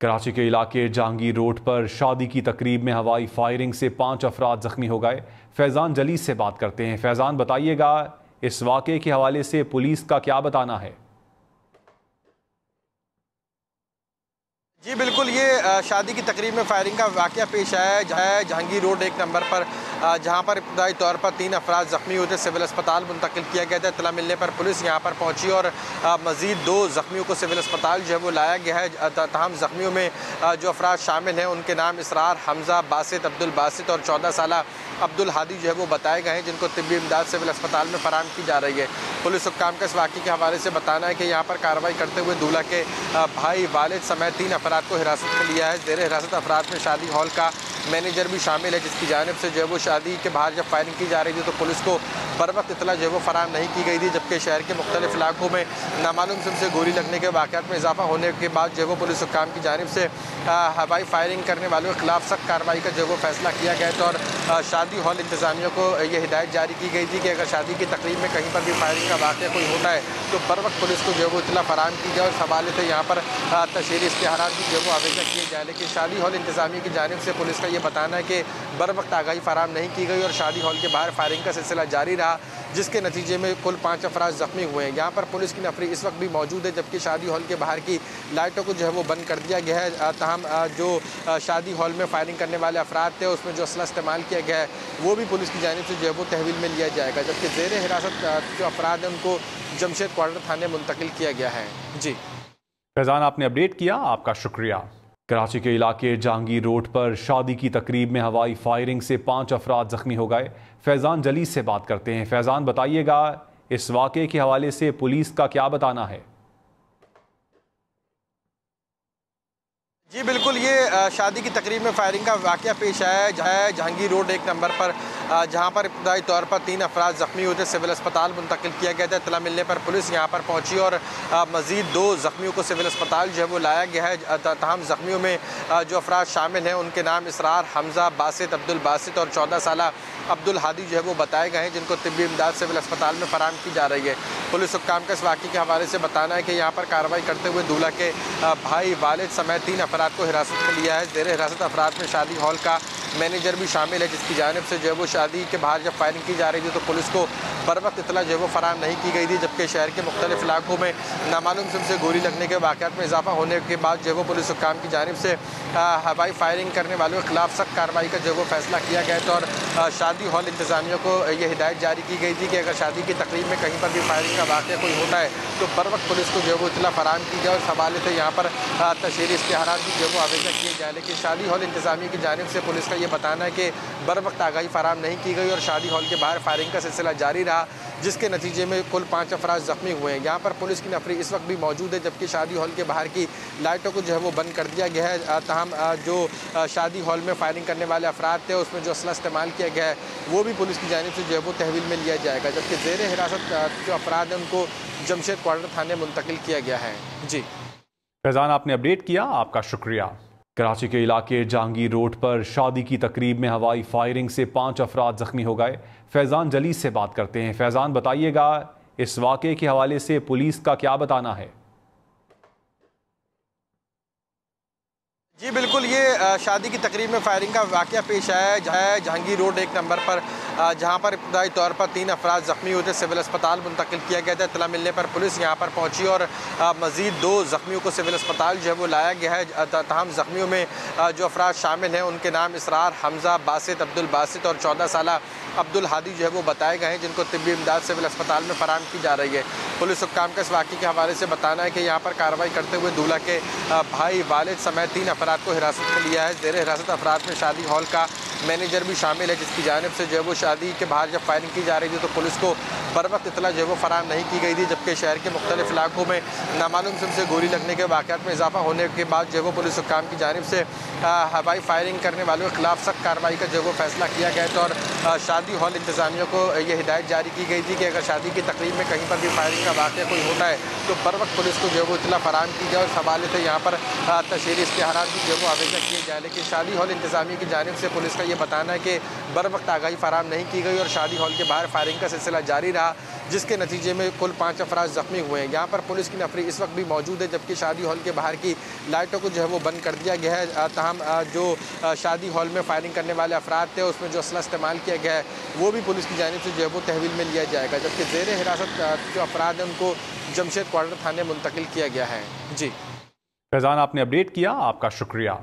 कराची के इलाके जहांगीर रोड पर शादी की तकरीब में हवाई फायरिंग से 5 अफराद जख्मी हो गए। फैज़ान जली से बात करते हैं। फैज़ान, बताइएगा इस वाक़े के हवाले से पुलिस का क्या बताना है? जी बिल्कुल, ये शादी की तकरीब में फायरिंग का वाक़या पेश आया है जहांगीर रोड 1 नंबर पर, जहां पर इब्तदाई तौर पर 3 अफराद ज़ख्मी हुए थे। सिविल अस्पताल मुंतकिल किया गया था। इत्तला मिलने पर पुलिस यहां पर पहुंची और मज़ीद 2 ज़ख्मियों को सिविल अस्पताल जो है वो लाया गया है। तमाम ज़ख्मियों में जो अफराद शामिल हैं उनके नाम इसरार, हमज़ा, बासित, अब्दुल बासित और 14 साला अब्दुल हादी जो है वो बताए गए हैं, जिनको तिब्बी इमदाद सिविल अस्पताल में फराहम की जा रही है। पुलिस हुक्काम का इस वाक़े के हवाले से बताना है कि यहाँ पर कार्रवाई करते हुए दूल्हा के भाई, वालिद समेत 3 अफराद को हिरासत में लिया है। ज़ेर हिरासत अफराद में शादी हॉल का मैनेजर भी शामिल है, जिसकी जानिब से जो है वो शादी के बाहर जब फायरिंग की जा रही थी तो पुलिस को बर वक्त इतला जो है वो फराहम नहीं की गई थी। जबकि शहर के मुख्तलिफ इलाकों में नामालूम किस्म से गोली लगने के वाक़यात में इजाफा होने के बाद जो है वो पुलिस हुक्काम की जानिब से हवाई फायरिंग करने वालों के खिलाफ सख्त कार्रवाई का जो है वो फैसला किया गया था। और शादी हॉल इंतज़ामिया को यह हिदायत जारी की गई थी कि अगर शादी की तकरीब में कहीं पर भी फायरिंग का वाक़या कोई होता है तो बर वक्त पुलिस को जो है वो इतला फराहम की जाए। और इस हवाले से यहाँ पर तशहीरी इश्तिहारात भी जो है वो आवेजा किए जाए। लेकिन शादी हॉल इंतज़ामिया की जानिब से पुलिस का ये बताना है कि बर वक्त आगाही फराहम नहीं की गई और शादी हॉल के बाहर फायरिंग का सिलसिला जारी रहा, जिसके नतीजे में कुल 5 अफराद ज़ख्मी हुए हैं। यहाँ पर पुलिस की नफरी इस वक्त भी मौजूद है, जबकि शादी हॉल के बाहर की लाइटों को जो है वो बंद कर दिया गया है। तमाम जो शादी हॉल में फायरिंग करने वाले अफराद थे उसमें जो असला इस्तेमाल किया गया है वो भी पुलिस की जानिब से जो है वो तहवील में लिया जाएगा। जबकि ज़ेर हिरासत जो अफराद हैं उनको जमशेद क्वार्टर थाने मुंतकिल किया गया है। जी फैज़ान, आपने अपडेट किया, आपका शुक्रिया। कराची के इलाके जहांगीर रोड पर शादी की तकरीब में हवाई फायरिंग से 5 अफराद जख्मी हो गए। फैज़ान जली से बात करते हैं। फैज़ान, बताइएगा इस वाक़े के हवाले से पुलिस का क्या बताना है? जी बिल्कुल, ये शादी की तकरीब में फायरिंग का वाक़या पेश आया है जहांगीर रोड 1 नंबर पर, जहां पर इब्तदाई तौर पर 3 अफराद ज़ख्मी हुए थे। सिविल अस्पताल मुंतकिल किया गया था। इत्तला मिलने पर पुलिस यहां पर पहुंची और मज़ीद 2 ज़ख्मियों को सिविल अस्पताल जो है वो लाया गया है। तमाम ज़ख्मियों में जो अफराद शामिल हैं उनके नाम इसरार, हमज़ा, बासित, अब्दुल बासित और 14 साला अब्दुल हादी जो है वो बताए गए हैं, जिनको तिब्बी इमदाद सिविल अस्पताल में फराहम की जा रही है। पुलिस हुक्काम का इस वाक़े के हवाले से बताना है कि यहाँ पर कार्रवाई करते हुए दूल्हा के भाई, वालिद समेत 3 अफराद को हिरासत में लिया है। ज़ेर हिरासत अफराद में शादी हॉल का मैनेजर भी शामिल है, जिसकी जानिब से जो है वो शादी के बाहर जब फायरिंग की जा रही थी तो पुलिस को बर वक्त इतला जो है वो फराहम नहीं की गई थी। जबकि शहर के मुख्तलिफ इलाकों में नामालूम किस्म से गोली लगने के वाक़यात में इजाफा होने के बाद जो है वो पुलिस हुक्काम की जानिब से हवाई फायरिंग करने वालों के खिलाफ सख्त कार्रवाई का जो है वो फैसला किया गया था। और शादी हॉल इंतज़ामिया को यह हिदायत जारी की गई थी कि अगर शादी की तकरीब में कहीं पर भी फायरिंग का वाक़या कोई होता है तो बर वक्त पुलिस को जो है वो इतला फराहम की जाए। और इस हवाले से यहाँ पर तशहीरी इश्तिहारात भी जो है वो आवेजा किए जाए। लेकिन शादी हॉल इंतज़ामिया की जानिब से पुलिस का ये बताना है कि बर वक्त आगाही फराहम नहीं की गई और शादी हॉल के बाहर फायरिंग का सिलसिला जारी रहा, जिसके नतीजे में कुल 5 अफराद ज़ख्मी हुए हैं। यहाँ पर पुलिस की नफरी इस वक्त भी मौजूद है, जबकि शादी हॉल के बाहर की लाइटों को जो है वो बंद कर दिया गया है। तमाम जो शादी हॉल में फायरिंग करने वाले अफराद थे उसमें जो असला इस्तेमाल किया गया है वो भी पुलिस की जानिब से जो है वो तहवील में लिया जाएगा। जबकि ज़ेर हिरासत जो अफराद हैं उनको जमशेद क्वार्टर थाने मुंतकिल किया गया है। जी फैज़ान, आपने अपडेट किया, आपका शुक्रिया। कराची के इलाके जहांगीर रोड पर शादी की तकरीब में हवाई फायरिंग से 5 अफराद जख्मी हो गए। फैज़ान जली से बात करते हैं। फैज़ान, बताइएगा इस वाक़े के हवाले से पुलिस का क्या बताना है? जी बिल्कुल, ये शादी की तकरीब में फायरिंग का वाक़या पेश आया है जहांगीर रोड 1 नंबर पर, जहां पर इब्तदाई तौर पर 3 अफराद ज़ख्मी हुए थे। सिविल अस्पताल मुंतकिल किया गया था। इत्तला मिलने पर पुलिस यहां पर पहुंची और मज़ीद 2 ज़ख्मियों को सिविल अस्पताल जो है वो लाया गया है। तमाम ज़ख्मियों में जो अफराद शामिल हैं उनके नाम इसरार, हमज़ा, बासित, अब्दुल बासित और 14 साला अब्दुल हादी जो है वो बताए गए हैं, जिनको तिब्बी इमदाद सिविल अस्पताल में फराहम की जा रही है। पुलिस हुक्काम का इस वाक़े के हवाले से बताना है कि यहाँ पर कार्रवाई करते हुए दूल्हा के भाई, वालिद समेत 3 अफराद को हिरासत में लिया है। ज़ेर हिरासत अफराद में शादी हॉल का मैनेजर भी शामिल है, जिसकी जानिब से जो है वो शादी के बाहर जब फायरिंग की जा रही थी तो पुलिस को बर वक्त इतला जो है वो फराहम नहीं की गई थी। जबकि शहर के मुख्तलिफ इलाकों में नामालूम किस्म से गोली लगने के वाक़यात में इजाफा होने के बाद जो है वो पुलिस हुक्काम की जानिब से हवाई फायरिंग करने वालों के खिलाफ सख्त कार्रवाई का जो है वो फैसला किया गया था। और शादी हॉल इंतज़ामिया को यह हिदायत जारी की गई थी कि अगर शादी की तकरीब में कहीं पर भी फायरिंग का वाक़या कोई होता है तो बर वक्त पुलिस को जो है वो इतला फराहम की जाए। और इस हवाले से यहाँ पर तशहीरी इश्तिहारात भी जो है वो आवेजा किए जाए। लेकिन शादी हॉल इंतज़ामिया की जानिब से पुलिस का ये ये बताना है कि बर वक्त आगाही फराहम नहीं की गई और शादी हॉल के बाहर फायरिंग का सिलसिला जारी रहा, जिसके नतीजे में कुल 5 अफराद ज़ख्मी हुए हैं। यहाँ पर पुलिस की नफरी इस वक्त भी मौजूद है, जबकि शादी हॉल के बाहर की लाइटों को जो है वो बंद कर दिया गया है। तमाम जो शादी हॉल में फायरिंग करने वाले अफराद थे, उसमें जो असला इस्तेमाल किया गया है वो भी पुलिस की जानिब से जो है वो तहवील में लिया जाएगा, जबकि ज़ेर हिरासत जो अफराद हैं उनको जमशेद क्वार्टर थाने मुंतकिल किया गया है। जी फैज़ान, आपने अपडेट किया, आपका शुक्रिया।